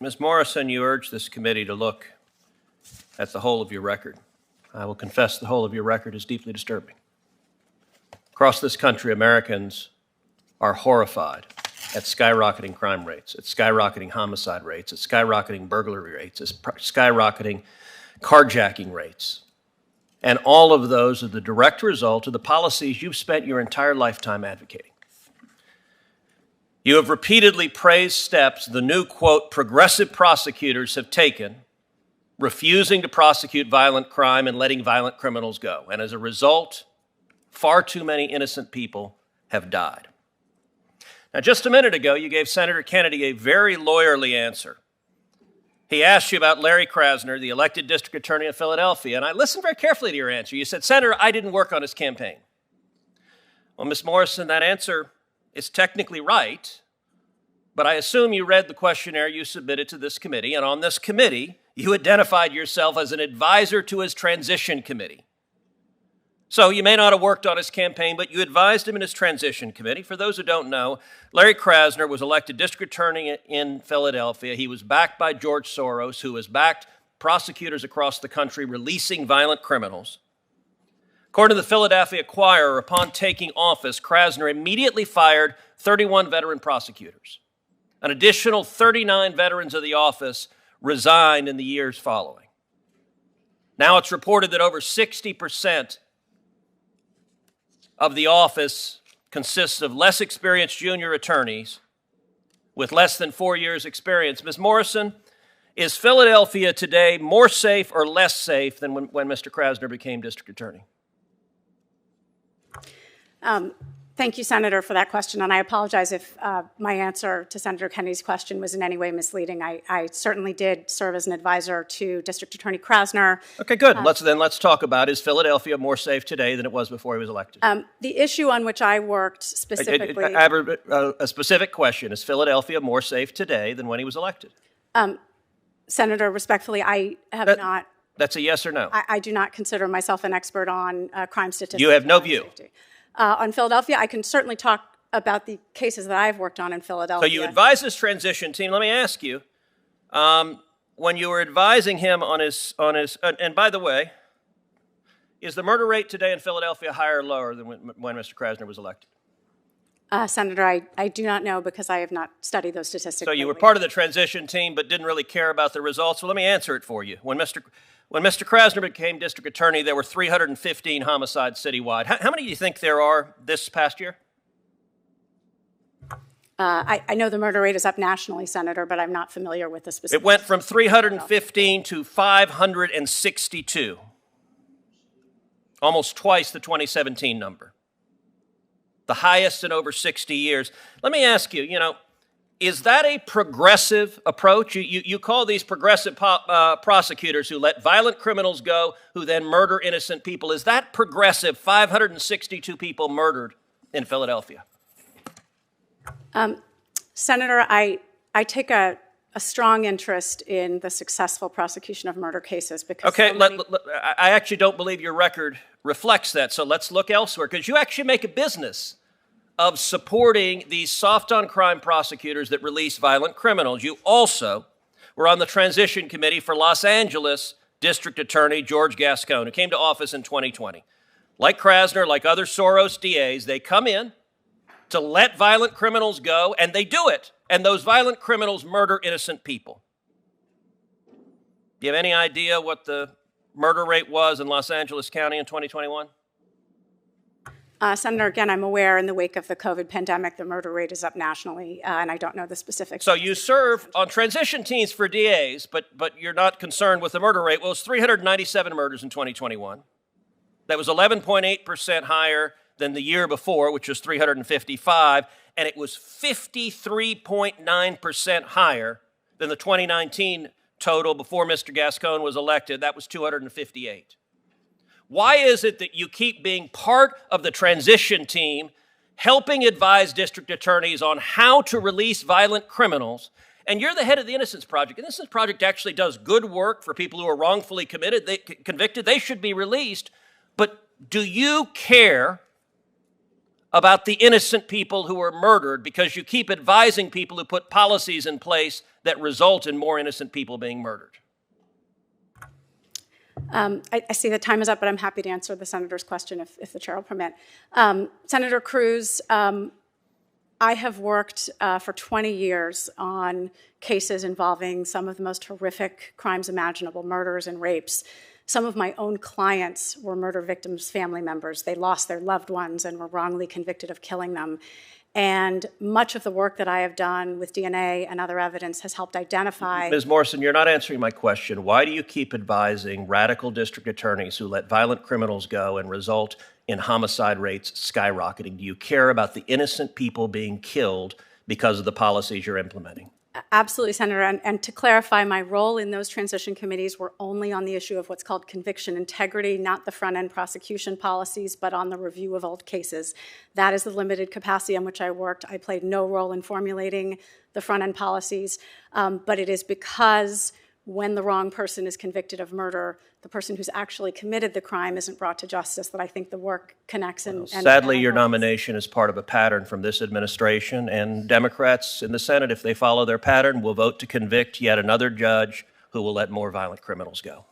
Ms. Morrison, you urge this committee to look at the whole of your record. I will confess the whole of your record is deeply disturbing. Across this country, Americans are horrified at skyrocketing crime rates, at skyrocketing homicide rates, at skyrocketing burglary rates, at skyrocketing carjacking rates. And all of those are the direct result of the policies you've spent your entire lifetime advocating. You have repeatedly praised steps the new, quote, progressive prosecutors have taken, refusing to prosecute violent crime and letting violent criminals go. And as a result, far too many innocent people have died. Now, just a minute ago, you gave Senator Kennedy a very lawyerly answer. He asked you about Larry Krasner, the elected district attorney of Philadelphia, and I listened very carefully to your answer. You said, Senator, I didn't work on his campaign. Well, Ms. Morrison, that answer is technically right, but I assume you read the questionnaire you submitted to this committee, and on this committee, you identified yourself as an advisor to his transition committee. So you may not have worked on his campaign, but you advised him in his transition committee. For those who don't know, Larry Krasner was elected district attorney in Philadelphia. He was backed by George Soros, who has backed prosecutors across the country releasing violent criminals. According to the Philadelphia Inquirer, upon taking office, Krasner immediately fired 31 veteran prosecutors. An additional 39 veterans of the office resigned in the years following. Now it's reported that over 60% of the office consists of less experienced junior attorneys with less than 4 years' experience. Ms. Morrison, is Philadelphia today more safe or less safe than when Mr. Krasner became district attorney? Thank you, Senator, for that question. And I apologize if my answer to Senator Kennedy's question was in any way misleading. I certainly did serve as an advisor to District Attorney Krasner. Okay, good. Let's talk about, is Philadelphia more safe today than it was before he was elected? The issue on which I worked specifically... A specific question. Is Philadelphia more safe today than when he was elected? Senator, respectfully, I have not... That's a yes or no? I do not consider myself an expert on crime statistics. You have no view? Safety. On Philadelphia, I can certainly talk about the cases that I've worked on in Philadelphia. So you advise this transition team. Let me ask you, when you were advising him on his, and by the way, is the murder rate today in Philadelphia higher or lower than when Mr. Krasner was elected? Senator, I do not know because I have not studied those statistics. So you were part of the transition team but didn't really care about the results. Well, let me answer it for you. When Mr. Krasner became district attorney, there were 315 homicides citywide. How many do you think there are this past year? I know the murder rate is up nationally, Senator, but I'm not familiar with the specifics. It went from 315 to 562, almost twice the 2017 number, the highest in over 60 years. Let me ask you, is that a progressive approach? You call these progressive prosecutors who let violent criminals go, who then murder innocent people. Is that progressive? 562 people murdered in Philadelphia. Senator, I take a strong interest in the successful prosecution of murder cases because... Okay, I actually don't believe your record reflects that, so let's look elsewhere, because you actually make a business of supporting these soft-on-crime prosecutors that release violent criminals. You also were on the transition committee for Los Angeles District Attorney George Gascon, who came to office in 2020. Like Krasner, like other Soros DAs, they come in to let violent criminals go, and they do it. And those violent criminals murder innocent people. Do you have any idea what the murder rate was in Los Angeles County in 2021? Senator, again, I'm aware in the wake of the COVID pandemic, the murder rate is up nationally, and I don't know the specifics. So you serve on transition teams for DAs, but you're not concerned with the murder rate. Well, it's 397 murders in 2021. That was 11.8% higher than the year before, which was 355, and it was 53.9% higher than the 2019 total before Mr. Gascon was elected. That was 258. Why is it that you keep being part of the transition team, helping advise district attorneys on how to release violent criminals, and you're the head of the Innocence Project? And the Innocence Project actually does good work for people who are wrongfully convicted. They should be released. But do you care about the innocent people who were murdered because you keep advising people who put policies in place that result in more innocent people being murdered? I see the time is up, but I'm happy to answer the senator's question if the chair will permit. Senator Cruz, I have worked for 20 years on cases involving some of the most horrific crimes imaginable, murders and rapes. Some of my own clients were murder victims' family members. They lost their loved ones and were wrongly convicted of killing them. And much of the work that I have done with DNA and other evidence has helped identify— Ms. Morrison, you're not answering my question. Why do you keep advising radical district attorneys who let violent criminals go and result in homicide rates skyrocketing? Do you care about the innocent people being killed because of the policies you're implementing? Absolutely, Senator. And to clarify, my role in those transition committees were only on the issue of what's called conviction integrity, not the front-end prosecution policies, but on the review of old cases. That is the limited capacity on which I worked. I played no role in formulating the front-end policies, but it is because when the wrong person is convicted of murder, the person who's actually committed the crime isn't brought to justice, that I think the work connects. Sadly, your nomination is part of a pattern from this administration, and Democrats in the Senate, if they follow their pattern, will vote to convict yet another judge who will let more violent criminals go.